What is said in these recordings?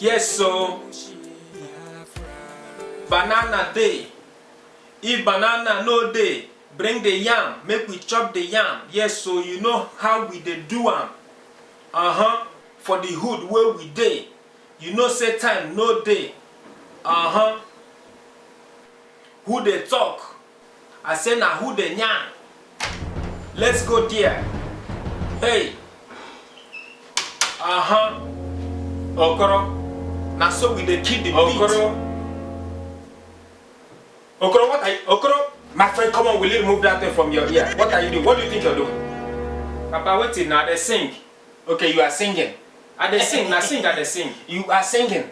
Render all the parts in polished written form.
Yes, so banana day. If banana no day, bring the yam, make we chop the yam. Yes, so you know how we dey do am. For the hood where we dey, you know say time no day. Who they talk? I say na who they yarn. Let's go there. Hey. Okoro. Now so we dey kill the beat. Okoro, what are you? Okoro, my friend, come on, will you remove that thing from your ear? What are you doing? What do you think you're doing? Papa, wait now, they sing. Okay, you are singing. Are they sing? Now sing, are they sing? You are singing.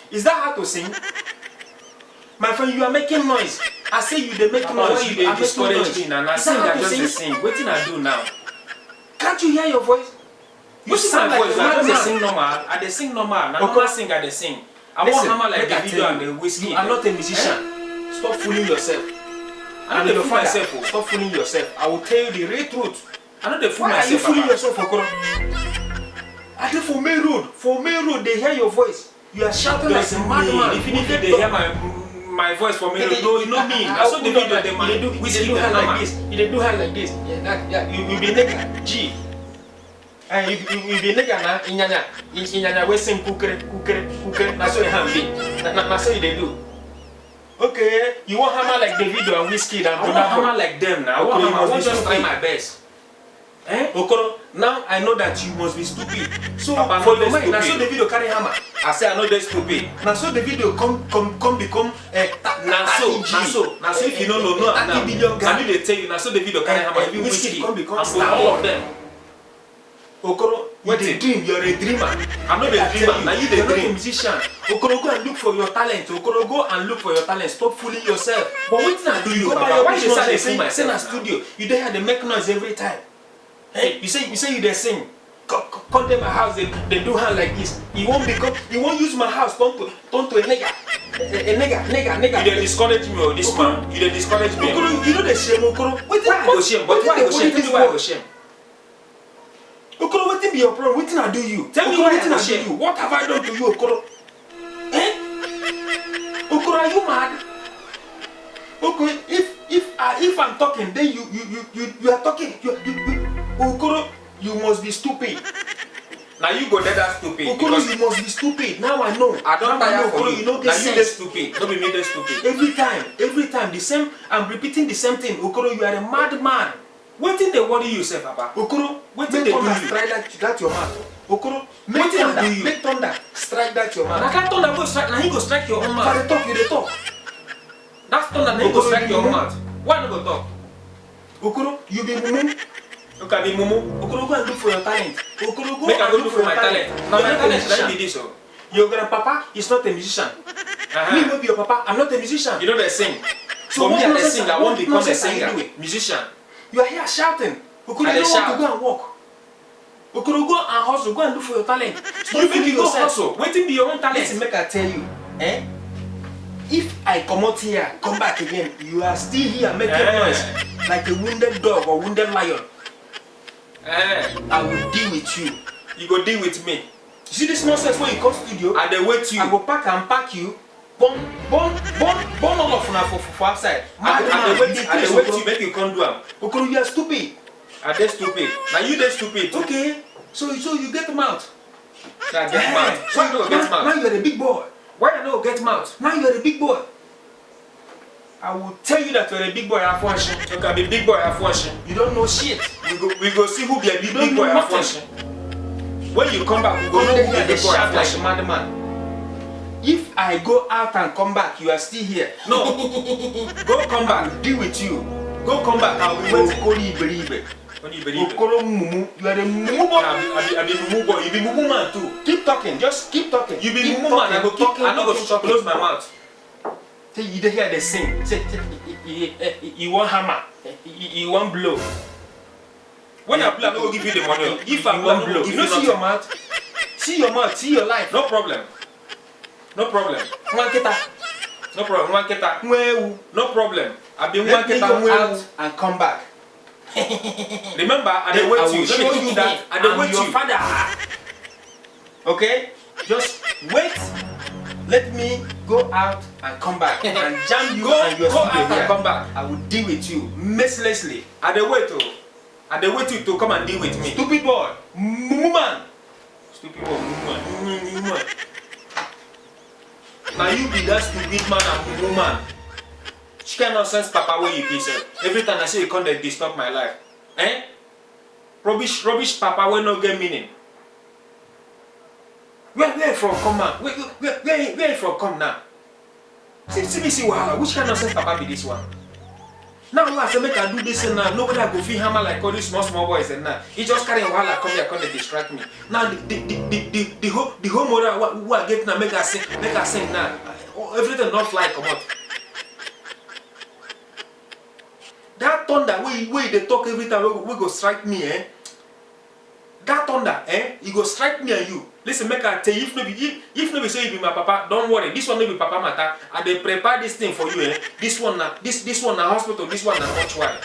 Is that how to sing? My friend, you are making noise. I say you they make noise. You they discourage me now. Now sing, I just sing. What did I do now? Can't you hear your voice? You sound like voice. I just sing normal. I they sing normal. Now normal sing, I they sing. I want hammer like the video and the whiskey. You are not a musician. Stop fooling yourself. I know they fool myself. Stop fooling yourself. I will tell you the real truth. I know they fool myself. Why are you fooling yourself, Okoro? I think for main road. For main road, they hear your voice. You are shouting like a madman. If they hear my voice for main road, no, you know me. I saw the video. They do hand like this. They do hand like this. Yeah, you be nigga. G. And you be nigga na. Inyanya we sing kukere. Na so you hand be. Na so they do. Okay, you want hammer like Davido and Whiskey and I want hammer like them now. Okay, I want just try my best. Okoro, now I know that you must be stupid. So Papa, for your mind, now so Davido carry hammer. I say I know they're stupid. Now so Davido come become now so if you don't know now, can you tell you now so Davido carry hammer? If you Whiskey come become all of them. Okoro, you a dream, you're a dreamer. I'm not a dreamer, now you the dream. Musician. Okoro, go and look for your talent. Okoro, go and look for your talent. Stop fooling yourself. But what did I do you? Why you say na studio? You don't have to make noise every time. Hey, you say you they sing. Come to my house, they do hand like this. You won't use my house, turn to a nigga. A nigga. You discourage me or this man. You discourage me. Okoro, you know the shame, Okoro. Why I go shame? But why I go shame? Tell me why I go shame. Okoro, what be your problem? What did I do you? Tell me what I do you. What have I done to you, Okoro? Okoro, are you mad? Okay, if I'm talking, then you are talking. Okoro, you must be stupid. Now you go there that stupid. Okoro, you must be stupid. Now I know. I don't tire for you. Now you get stupid. Don't be made that stupid. Every time, the same. I'm repeating the same thing. Okoro, you are a madman. What did they worry you, say, Papa? Okoro, what did they do you? Strike that your man. Okoro, make thunder do you? Make thunder. Strike that your man. I can't thunder go strike. Now he go strike your own mouth. For the talk, you the talk. That's thunder. Now he go strike your own mouth. Why not go talk? Okoro, you be mumu. You can be mumu. Okoro, go and look for your talent. Okoro, go and look for my talent. Now my talent is like this. Your grandpapa is not a musician. Me will be your papa. I'm not a musician. You know they sing. So me I sing. I won't become a singer. Musician. You are here shouting. Okoro, you don't want to go and walk. Okoro, go and hustle. Go and look for your talent. You think you go hustle? Waiting be your own talent. Listen, make I tell you. If I come out here, come back again, you are still here making noise like a wounded dog or wounded lion. I will deal with you. You go deal with me. You see this nonsense when you come studio? I dey wait you. I go pack you. Burn all of una for outside. I dey wait you make you come do am. Okoro, you are stupid. Are they stupid? Now you dey stupid. Okay. So you get mouth. Yeah, get mouth. So you don't get mouth. Now you are the big boy. Why you don't get mouth? Now you are the big boy. I will tell you that you are a big boy at function. You can be big boy at function. You don't know shit. We go see who be a big boy at function. When you come back, we go know who be a big boy at function. Like a madman. If I go out and come back, you are still here. No. Go come back. Deal with you. Go come back. I will wait for you. Okoro mumu. You are a mumu boy. I be mumu boy. You be mumu man too. Keep talking. Just keep talking. You be mumu man. I go talking. I no go close my mouth. Say you don't hear the sing. Say you want hammer. You want blow. When I blow, I will give you the money. If I want blow, if you see your mouth, see your life. No problem. No problem. No problem. No problem. I've been working out and come back. Remember, I will show you that I will wait your father. Okay? Just wait. Let me go out and come back and jam you and your go studio out and here. come back. I will deal with you mercilessly. I dey wait oh. I dey wait you to come and deal with me. Stupid boy. Mumu. Stupid boy, mumu. Now you be that stupid man and mumu man. Which kind of nonsense papa where you be sef? Every time I say you come dey disturb my life. Eh? Rubbish papa wey no get meaning. Where you from come now? Where you from come now? See wahala. Which kind of nonsense papa be this one? Now I say make I do this and now nobody go feel hammer like all these small boys and now he just carry wahala come here come dey distract me. Now the whole mother who I get now make her sing now. Everything not fly come out. That thunder wey they talk every time we go strike me eh. That thunder eh, you go strike me and you. Listen, make I tell you, if no be say you be my papa, don't worry. This one no be papa matter. I dey prepare this thing for you eh. This one na hospital, this one na mortuary.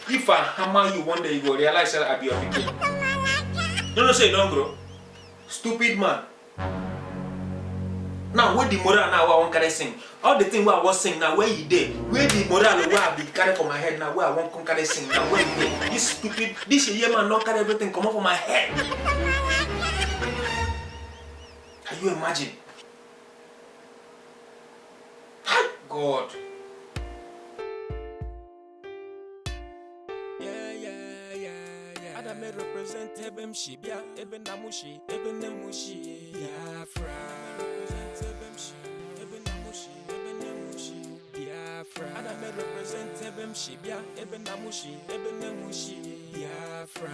If I hammer you one day, you go realize that I be your pikin. You know say you don't grow. Stupid man. Now where the moral now I want carry sing. All the thing where I want sing now where you dey? Where the moral where I be carry for my head now where I want come carry sing now where you dey? This stupid, this year man not carry everything come up for my head. Can you imagine? God. Yeah. Ada me represent ebem shibia, eben namushi, eben nemushi. Biafra. Represent ebem shi, eben namushi, eben nemushi. Biafra. Ada me represent ebem shibia, eben namushi, eben nemushi. Biafra.